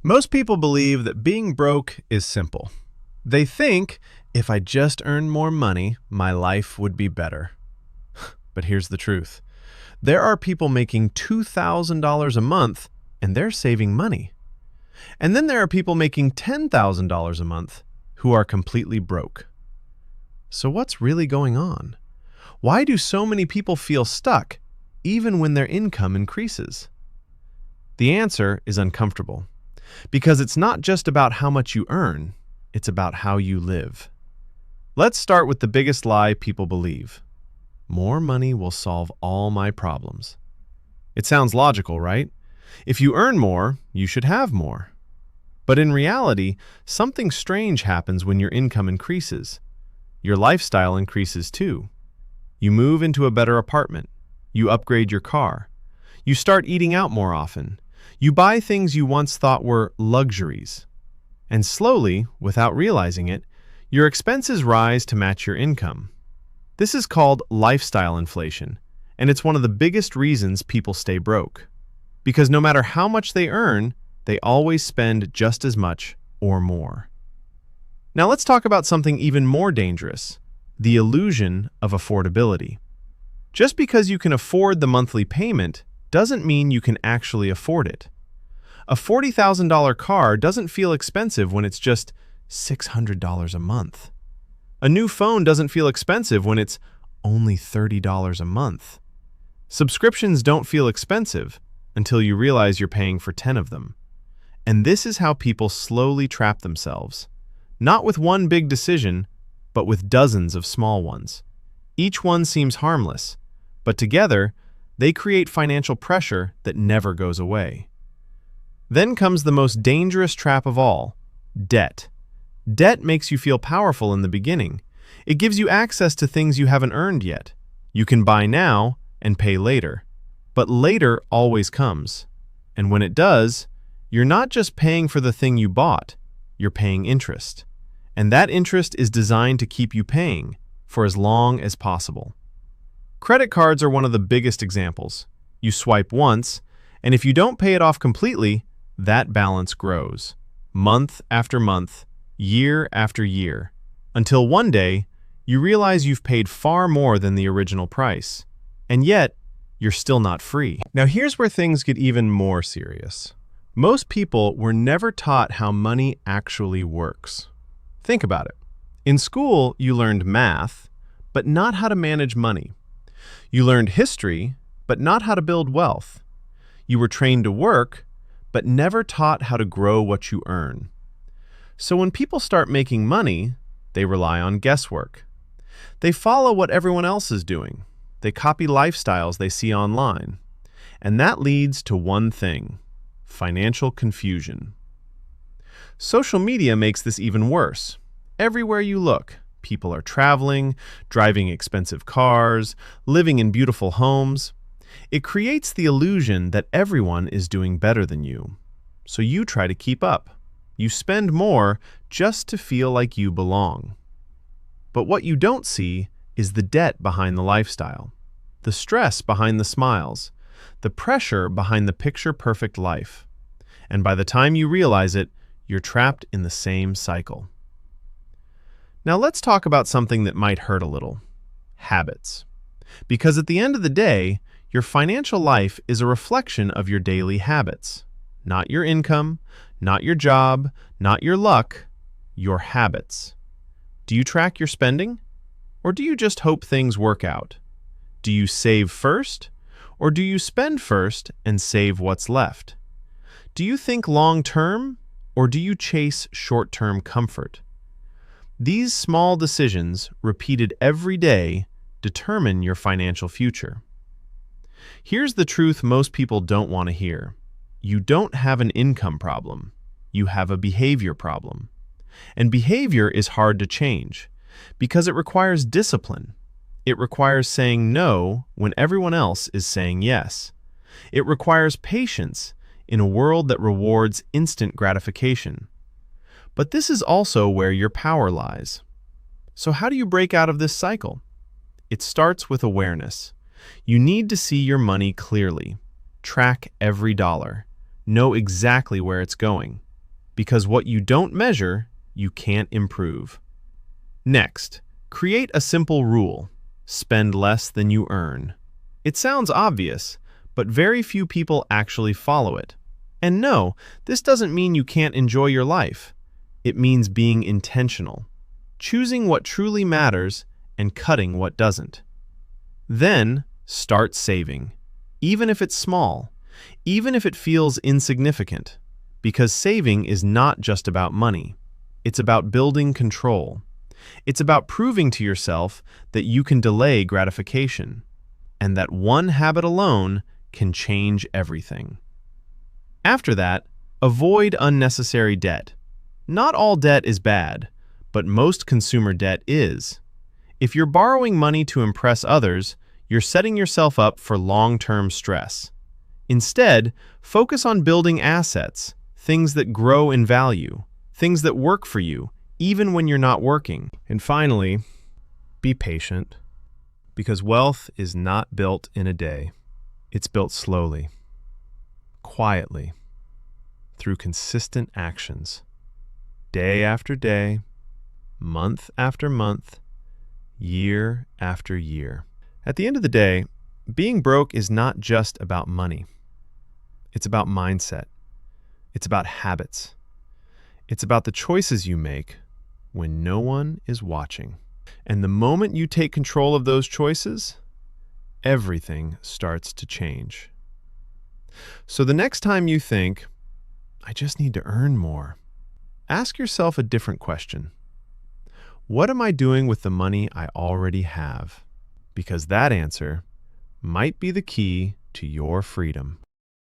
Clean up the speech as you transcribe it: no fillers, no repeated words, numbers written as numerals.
Most people believe that being broke is simple. They think, if I just earned more money, my life would be better. But here's the truth. There are people making $2,000 a month, and they're saving money. And then there are people making $10,000 a month who are completely broke. So what's really going on? Why do so many people feel stuck, even when their income increases? The answer is uncomfortable. Because it's not just about how much you earn, it's about how you live. Let's start with the biggest lie people believe. More money will solve all my problems. It sounds logical, right? If you earn more, you should have more. But in reality, something strange happens when your income increases. Your lifestyle increases too. You move into a better apartment. You upgrade your car. You start eating out more often. You buy things you once thought were luxuries. And slowly, without realizing it, your expenses rise to match your income. This is called lifestyle inflation, and it's one of the biggest reasons people stay broke. Because no matter how much they earn, they always spend just as much or more. Now let's talk about something even more dangerous, the illusion of affordability. Just because you can afford the monthly payment doesn't mean you can actually afford it. A $40,000 car doesn't feel expensive when it's just $600 a month. A new phone doesn't feel expensive when it's only $30 a month. Subscriptions don't feel expensive until you realize you're paying for 10 of them. And this is how people slowly trap themselves. Not with one big decision, but with dozens of small ones. Each one seems harmless, but together, they create financial pressure that never goes away. Then comes the most dangerous trap of all, debt. Debt makes you feel powerful in the beginning. It gives you access to things you haven't earned yet. You can buy now and pay later. But later always comes. And when it does, you're not just paying for the thing you bought, you're paying interest. And that interest is designed to keep you paying for as long as possible. Credit cards are one of the biggest examples. You swipe once, and if you don't pay it off completely, that balance grows, month after month, year after year, until one day, you realize you've paid far more than the original price, and yet, you're still not free. Now here's where things get even more serious. Most people were never taught how money actually works. Think about it. In school, you learned math, but not how to manage money. You learned history, but not how to build wealth. You were trained to work, but never taught how to grow what you earn. So when people start making money, they rely on guesswork. They follow what everyone else is doing. They copy lifestyles they see online. And that leads to one thing: financial confusion. Social media makes this even worse. Everywhere you look, people are traveling, driving expensive cars, living in beautiful homes. It creates the illusion that everyone is doing better than you. So you try to keep up. You spend more just to feel like you belong. But what you don't see is the debt behind the lifestyle, the stress behind the smiles, the pressure behind the picture-perfect life. And by the time you realize it, you're trapped in the same cycle. Now let's talk about something that might hurt a little: habits. Because at the end of the day, your financial life is a reflection of your daily habits. Not your income, not your job, not your luck, your habits. Do you track your spending? Or do you just hope things work out? Do you save first? Or do you spend first and save what's left? Do you think long-term? Or do you chase short-term comfort? These small decisions, repeated every day, determine your financial future. Here's the truth most people don't want to hear. You don't have an income problem. You have a behavior problem. And behavior is hard to change because it requires discipline. It requires saying no when everyone else is saying yes. It requires patience in a world that rewards instant gratification. But this is also where your power lies. So how do you break out of this cycle? It starts with awareness. You need to see your money clearly. Track every dollar. Know exactly where it's going. because what you don't measure, you can't improve. Next, create a simple rule. Spend less than you earn. It sounds obvious, but very few people actually follow it. And no, this doesn't mean you can't enjoy your life. It means being intentional, choosing what truly matters and cutting what doesn't. Then, start saving, even if it's small, even if it feels insignificant, because saving is not just about money. It's about building control. It's about proving to yourself that you can delay gratification, and that one habit alone can change everything. After that, avoid unnecessary debt. Not all debt is bad, but most consumer debt is. If you're borrowing money to impress others, you're setting yourself up for long-term stress. Instead, focus on building assets, things that grow in value, things that work for you, even when you're not working. And finally, be patient, because wealth is not built in a day. It's built slowly, quietly, through consistent actions, day after day, month after month, year after year. At the end of the day, being broke is not just about money. It's about mindset. It's about habits. It's about the choices you make when no one is watching. And the moment you take control of those choices, everything starts to change. So the next time you think, I just need to earn more, ask yourself a different question. What am I doing with the money I already have? Because that answer might be the key to your freedom.